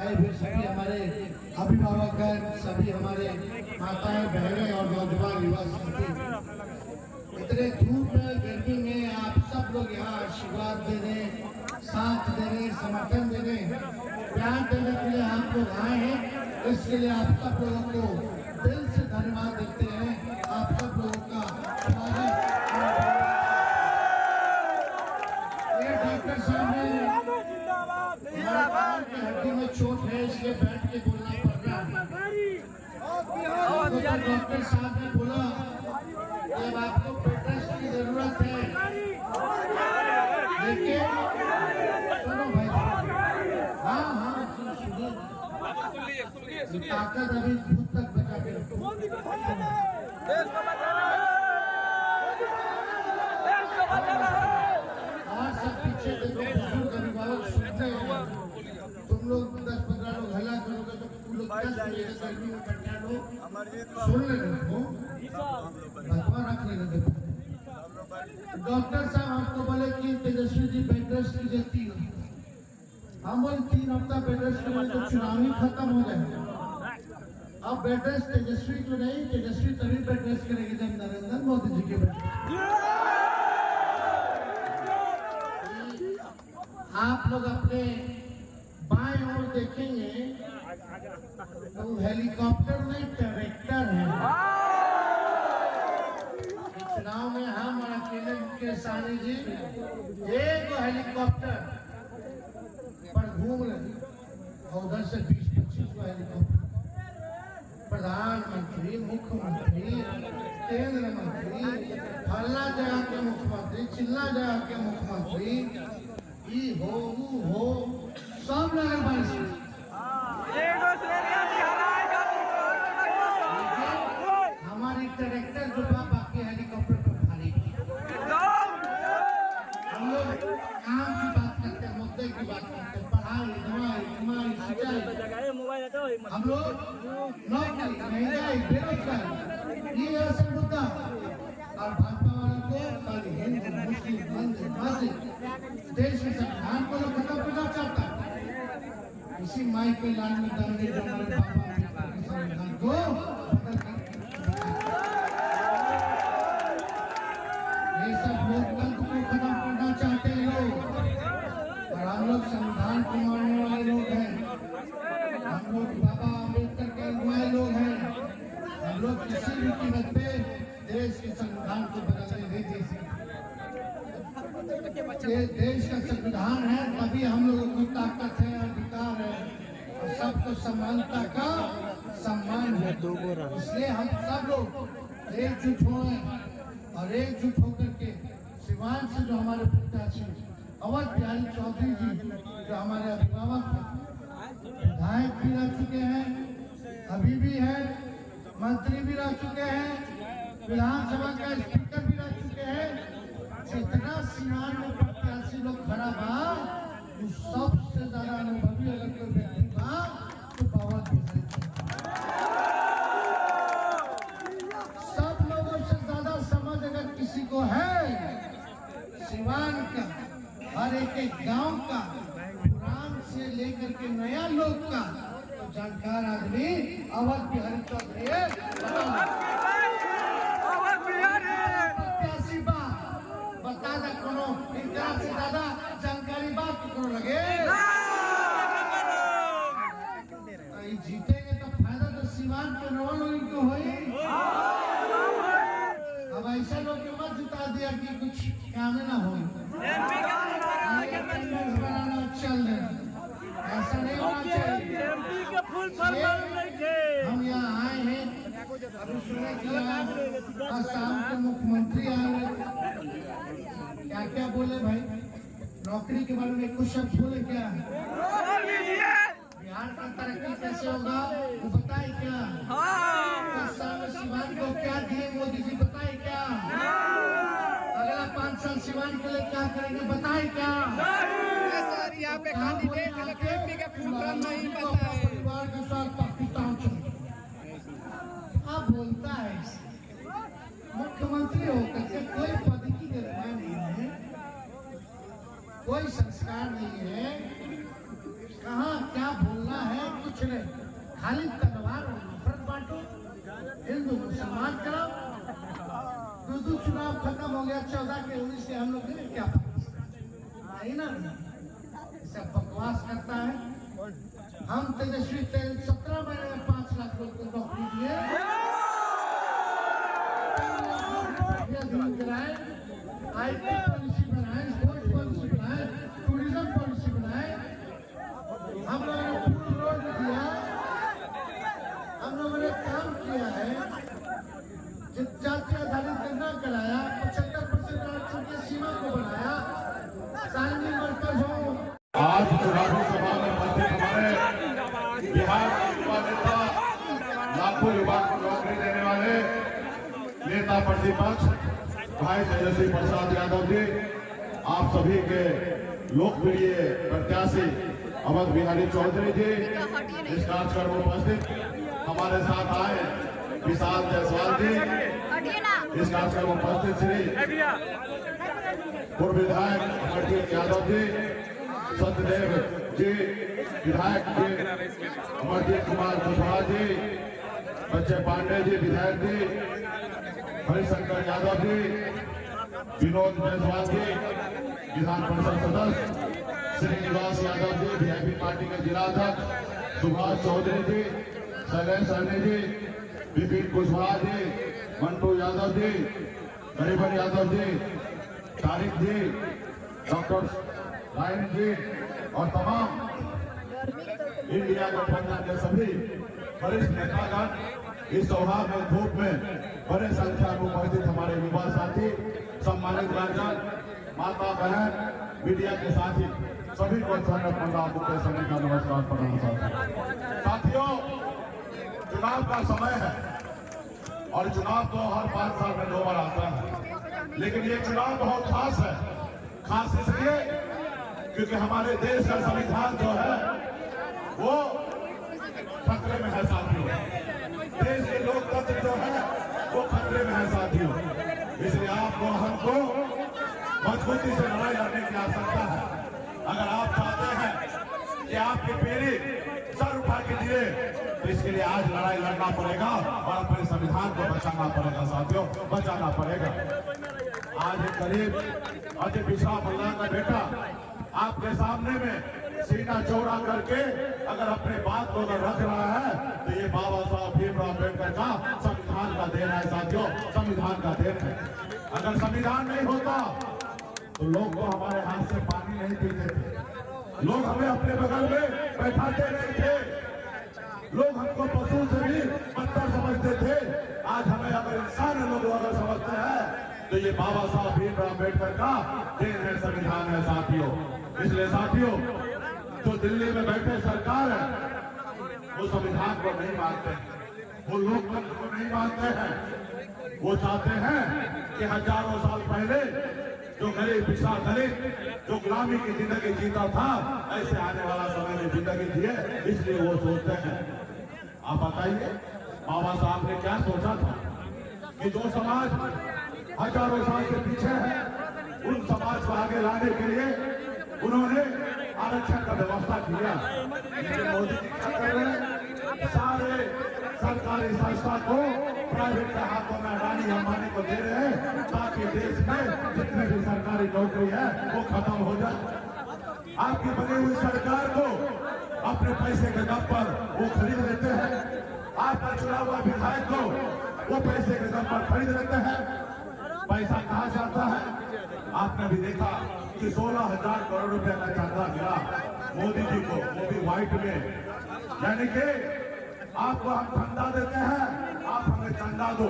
आए हुए सभी हमारे अभिभावक हैं, सभी हमारे माताएं बहनें और नौजवान युवा साथी, इतने धूप में गर्मी में आप सब लोग यहाँ आशीर्वाद देने, साथ देने, समर्थन देने, प्यार देने के लिए आप लोग आए हैं। इसके लिए आप सब लोगों को दिल से धन्यवाद देते हैं। आप सब लोगों का स्वागत। ये डॉक्टर साहब ने हड्डी में चोट है, इसलिए बैठ के बोलना पड़ रहा है। डॉक्टर साहब ने बोला जब आपको बेड रेस्ट की जरूरत है, लेकिन सुनो भाई, हाँ सुनिए, ताकत अभी खुद तक बचा के रखो। और सब पीछे देखो, बुजुर्ग अभिभावक सुनते हैं। तुम लोग 10-15 लोग हल्ला करोगे तो तुम लोग गर्मी में बैठा लोग सुन लेने भगवान रख लेने देखो। डॉक्टर साहब आपको बोले कि तेजस्वी जी बेड रेस्ट कीजिए 3 हफ्ता। हम बोले 3 हफ्ता बेड रेस्ट करें तो चुनाव ही खत्म हो जाएगा। अब बेड रेस्ट तेजस्वी को नहीं, तेजस्वी तभी बेड रेस्ट करेगी जब नरेंद्र मोदी जी के बेड। आप लोग अपने बाएं ओर देखेंगे तो हेलीकॉप्टर नहीं ट्रैक्टर है। चुनाव में हम और अकेले मुकेश सहनी जी एक हेलीकॉप्टर पर घूम रहे और उधर से 20-25 को हेलीकॉप्टर। प्रधानमंत्री, मुख्यमंत्री, केंद्र मंत्री, फल्ला जगह के मुख्यमंत्री, चिल्ला जगह के मुख्यमंत्री, हो सब लगल बारिश। हमारी ट्रैक्टर जो बाकी हेलीकॉप्टर पर खाली। हम लोग काम की बात करते हैं, मुद्दे की बात करते हैं, पढ़ाई, दवाई, सिंचाई। हम लोग नौकरी, महंगाई, बेरोजगारी, ये असल मुद्दा। और भाजपा वालों को खाली हिंदू, मुस्लिम, मंदिर, मस्जिद, देश के संविधान को लोग खत्म करना चाहता है। इसी माई के लाल में दंगे जो हमारे बाबा संविधान को बदल कर ये सब लोकतंत्र को खत्म करना चाहते हैं लोग। और हम लोग संविधान को मानने वाले लोग हैं। हम लोग बाबा अम्बेडकर के अनुयायी लोग हैं। हम लोग किसी भी कीमत पे देश के संविधान को बदलने नहीं दे सकते। ये देश का संविधान है, तभी हम लोगों को ताकत है, अधिकार है और सबको समानता का सम्मान है। इसलिए हम सब लोग एकजुट हुए और एकजुट होकर के सिवान से जो हमारे प्रत्याशी अवध बिहारी चौधरी जी, जो हमारे अभिभावक विधायक भी रह चुके हैं, अभी भी है, मंत्री भी रह चुके हैं, विधानसभा का स्पीकर भी रह चुके हैं। जितना सिवान में प्रत्याशी लोग खड़ा बा, वो सबसे ज्यादा अनुभवी अगर कोई व्यक्ति बा तो बाबा बिहारी। सब लोगों से ज्यादा समझ अगर किसी को है सिवान का, हर एक गांव का, पुरान से लेकर के नया लोग का, तो जानकार आदमी अवध बिहारी चौधरी है। बता दा कोनो इनका से ज्यादा जानकारी बात करो लगे। जीतेंगे तो फायदा तो सिवान के नौ लोगों को होई। अब ऐसा लोग के मत जिता दिया कि कुछ काम ना हो, बनाना चल रहे, ऐसा नहीं होना चाहिए। हम यहाँ आए हैं, अभी सुने कि आसाम के मुख्यमंत्री आए, क्या क्या बोले भाई, नौकरी के बारे में कुछ शब्द बोले क्या? बिहार का तरक्की कैसे होगा वो बताए क्या? 10 साल में सिवान को क्या दिए मोदी जी बताए क्या? अगला 5 साल सिवान के लिए क्या करेंगे बताए क्या? सर यहाँ पे कैंडिडेट एमपी का प्रोग्राम नहीं पता है। परिवार के साथ पाकिस्तान चले, आप बोलता है मुख्यमंत्री होकर के कोई पद की गरिमा नहीं है, कोई संस्कार नहीं है, कहाँ क्या बोलना है खाली तलवार और नफरत बांटो, हिंदू मुसलमान करो। दो चुनाव खत्म हो गया, 14 के 19 के हम लोग नहीं, क्या नहीं ना, सब बकवास करता है। हम तेजस्वी 17 महीने में 5 लाख लोग को नौकरी दिए, कराए, IT पॉलिसी बनाए, स्पोर्ट्स पॉलिसी बनाए, टूरिज्म पॉलिसी बनाए, हम लोगों ने फुल रोड दिया, हम लोगों ने काम किया है। जाति आधारित गणना कराया, 75% आरक्षण की सीमा को बढ़ाया, कानूनी मरकज हो। आज चुनावी सभा में उपस्थित हमारे बिहार के युवा नेता, लाखों युवा को नौकरी देने वाले नेता प्रतिपक्ष भाई तेजस्वी प्रसाद यादव जी, आप सभी के लोकप्रिय प्रत्याशी अवध बिहारी चौधरी जी इस कार्यक्रम में उपस्थित हमारे साथ आए, विशाल जायसवाल जी इस कार्यक्रम में उपस्थित, श्री पूर्व विधायक अमरजीत यादव जी, सत्यदेव जी विधायक जी, अमरजीत कुमार कुशवाहा जी, बच्चे पांडे जी विधायक जी, हरिशंकर यादव जी, विनोद जायसवाल जी विधान परिषद सदस्य, श्रीनिवास यादव जी वीआईपी पार्टी के जिलाध्यक्ष, सुभाष चौधरी जी, शैलेश सहनी जी, विपिन कुशवाहा जी, मंटू यादव जी, गरीबन यादव जी, तारिक जी, डॉक्टर लाइन जी और तमाम इंडिया गठबंधन के सभी वरिष्ठ नेतागण इस सौहार्द में धूप में बड़े संख्या में उपस्थित हमारे युवा साथी, सम्मानित गार्जियन, माता बहन, मीडिया के साथी सभी को समय का नमस्कार प्रणाम। साथियों, चुनाव का समय है और चुनाव तो हर 5 साल में 2 बार आता है, लेकिन ये चुनाव बहुत खास है। खास इसलिए क्योंकि हमारे देश का संविधान जो है वो खतरे में है साथियों, देश के लोकतंत्र जो है वो खतरे में है साथियों। इसलिए आपको हमको मजबूती से लड़ाई लड़ने की आवश्यकता है। अगर आप चाहते हैं कि आपकी पीढ़ी सर उठा के जिए, तो इसके लिए आज लड़ाई लड़ना पड़ेगा और अपने संविधान को बचाना पड़ेगा साथियों, बचाना पड़ेगा। आज एक गरीब अति पिछड़ा महिला का बेटा आपके सामने में सीना चौड़ा करके अगर अपने बात को अगर रख रहा है, तो ये बाबा साहब भीमराव अम्बेडकर का संविधान का देन है साथियों, संविधान का देन है। अगर संविधान नहीं होता तो लोग तो हमारे हाथ से पानी नहीं पीते थे, लोग हमें अपने बगल में बैठाते नहीं थे, लोग हमको पशु से भी बदतर समझते थे। आज हमें अगर इंसान लोग अगर समझते हैं तो ये बाबा साहब भीमराव अम्बेडकर का देन है, संविधान है साथियों। इसलिए साथियों, जो दिल्ली में बैठे सरकार है वो संविधान को नहीं मानते हैं, वो लोकतंत्र को नहीं मानते हैं। वो चाहते हैं कि हजारों साल पहले जो गरीब पिछड़ा दलित जो गुलामी की जिंदगी जीता था, ऐसे आने वाला समय में जिंदगी जिए, इसलिए वो सोचते हैं। आप बताइए बाबा साहब ने क्या सोचा था कि जो समाज हजारों साल से पीछे है, उन समाज को आगे लाने के लिए उन्होंने आरक्षण का व्यवस्था किया। लेकिन मोदी जी क्या कर रहे हैं, सारे सरकारी संस्था को प्राइवेट के हाथों में अडानी अंबानी को दे रहे हैं, ताकि देश में जितने भी सरकारी नौकरी है वो खत्म हो जाए। आपकी बनी हुई सरकार को अपने पैसे के दम पर वो खरीद लेते हैं, आपका चुना हुआ विधायक को वो पैसे के दम पर खरीद लेते हैं। पैसा कहाँ जाता है? आपने भी देखा कि 16,000 करोड़ रुपए का चंदा मिला मोदी जी को, वो भी व्हाइट में। यानी कि आपको हम चंदा देते हैं, आप हमें चंदा दो,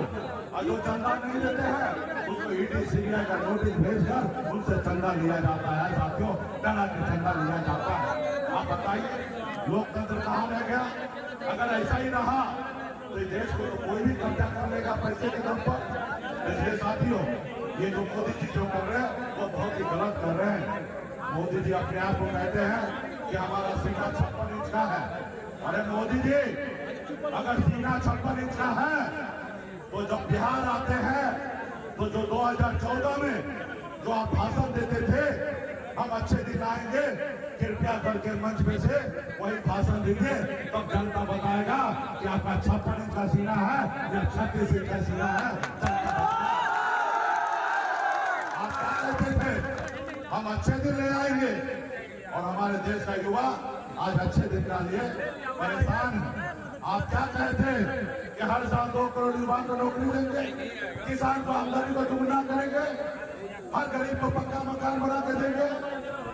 और जो चंदा नहीं देते हैं उसको ईडी सीबीआई का नोटिस भेजकर उनसे चंदा लिया जाता है साथियों, डरा के चंदा लिया जाता है। आप बताइए लोकतंत्र कहाँ रह गया? अगर ऐसा ही रहा तो देश को तो कोई भी कब्जा कर लेगा पैसे के दम पर। इसलिए साथियों, ये जो मोदी जी जो कर रहे हैं वो बहुत ही गलत कर रहे हैं। मोदी जी अपने आप को कहते हैं कि हमारा सीना 56 इंच का है। अरे मोदी जी, अगर सीना 56 इंच का है तो जब बिहार आते हैं तो जो 2014 में जो आप भाषण देते थे, हम अच्छे दिन आएंगे, कृपया करके मंच पे से वही भाषण दीजिए, तब जनता बताएगा कि आपका 56 इंच का सीना है या 36 इंच का सीना है। आप क्या कहते थे हम अच्छे दिन ले आएंगे, और हमारे देश का युवा आज अच्छे दिन के लिए परेशान है। आप क्या कहते हैं कि हर साल 2 करोड़ युवा को नौकरी देंगे, किसान को आमदनी को दुगना करेंगे, हर गरीब को पक्का मकान बना के देंगे,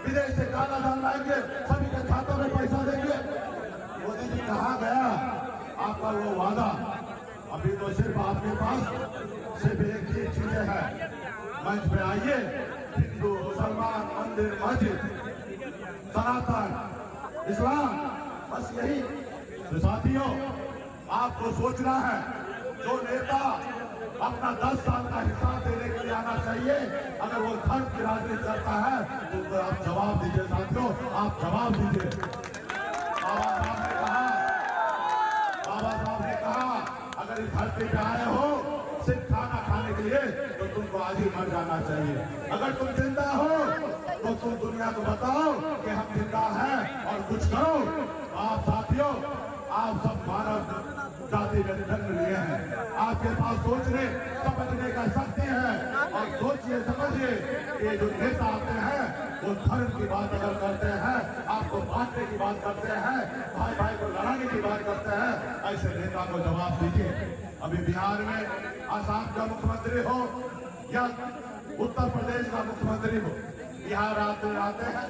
विदेश से काला धन लाएंगे, सभी के खातों में पैसा देंगे। मोदी जी कहाँ गया आपका वो वादा? अभी तो सिर्फ आपके पास सिर्फ एक ही चीजें हैं, मंच पे आइए, हिंदू मुसलमान मंदिर मस्जिद सनातन इस्लाम, बस यही। तो साथियों आपको सोचना है, जो नेता अपना 10 साल का हिसाब देने के लिए आना चाहिए, अगर वो धर्म की राजनीति करता है तो आप जवाब दीजिए। साथियों आप जवाब दीजिए। बाबा साहब ने कहा अगर इस धरती पे आए हो सिर्फ खाना खाने के लिए तो तुमको आज ही मर जाना चाहिए। अगर तुम जिंदा हो तो तुम दुनिया को बताओ कि हम जिंदा हैं और कुछ करो। आप साथियों आप सब मानव जाति में जन्म लिए हैं, आपके पास सोचने समझने का शक्ति है, और सोचिए समझिए कि जो नेता आते हैं वो धर्म की बात अगर करते हैं, आपको बांटने की बात करते हैं, भाई भाई को लड़ाने की बात करते हैं, ऐसे नेता को जवाब दीजिए। अभी बिहार में आसाम का मुख्यमंत्री हो या उत्तर प्रदेश का मुख्यमंत्री हो, बिहार आते हैं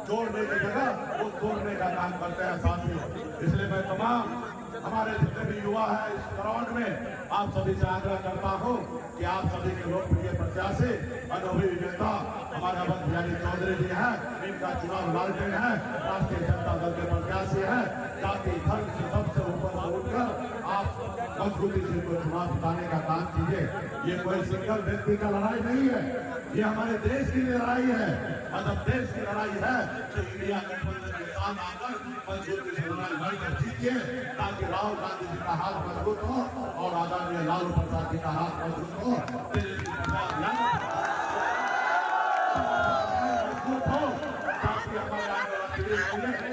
जोड़ने की जगह वो तोड़ने का काम करते हैं साथियों। इसलिए मैं तमाम हमारे जितने भी युवा हैं इस ग्राउंड में आप सभी से आग्रह करता हूं कि आप सभी के लोकप्रिय प्रत्याशी अनुभवी नेता हमारे अवध बिहारी चौधरी जी हैं, इनका चुनाव लालटेन है, राष्ट्रीय जनता दल के प्रत्याशी हैं। जाति धर्म से सबसे ऊपर उठकर आप मजबूती से इनको चुनाव जिताने का काम कीजिए। ये कोई सिंगल व्यक्ति का लड़ाई नहीं है, ये हमारे देश की लड़ाई है, और जब देश की लड़ाई है तो इंडिया गठबंधन के साथ आकर मजबूती से लड़कर जीतिए, ताकि राहुल गांधी जी का हाथ मजबूत हो और आदरणीय लालू प्रसाद जी का हाथ मजबूत हो, मजबूत हो, ताकि हमारे आने वाली पीढ़ी